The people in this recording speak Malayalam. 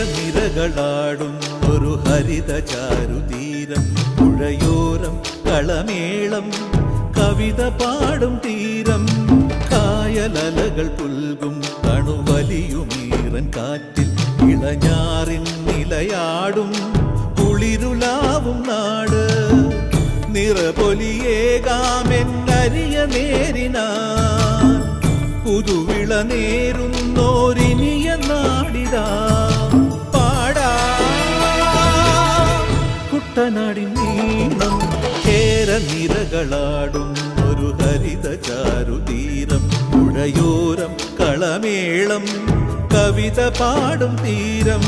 കേരനിരകളാടുന്നൊരു ഹരിത ചാരുതീരം, പുഴയോരം കളമേളം കവിത പാടും തീരം, കായലലകൾ പുൽകും തണുവലിയുമീറൻ കാറ്റിൽ ഇളഞ്ഞാറിൻ നിലയാടും കുളിരുലാവും നാട്. നിറപൊലിയേകാമെന്നരിയ നേരിനാൻ പുതുവിള നേരുന്നോരിനിയ നാടിതാ പാടാ. കുട്ടനാടിൻ നീളം കേരനിരകളാടുന്നൊരു ഹരിത ചാരുതീരം, പുഴയോരം കളമേളം കവിത പാടും തീരം.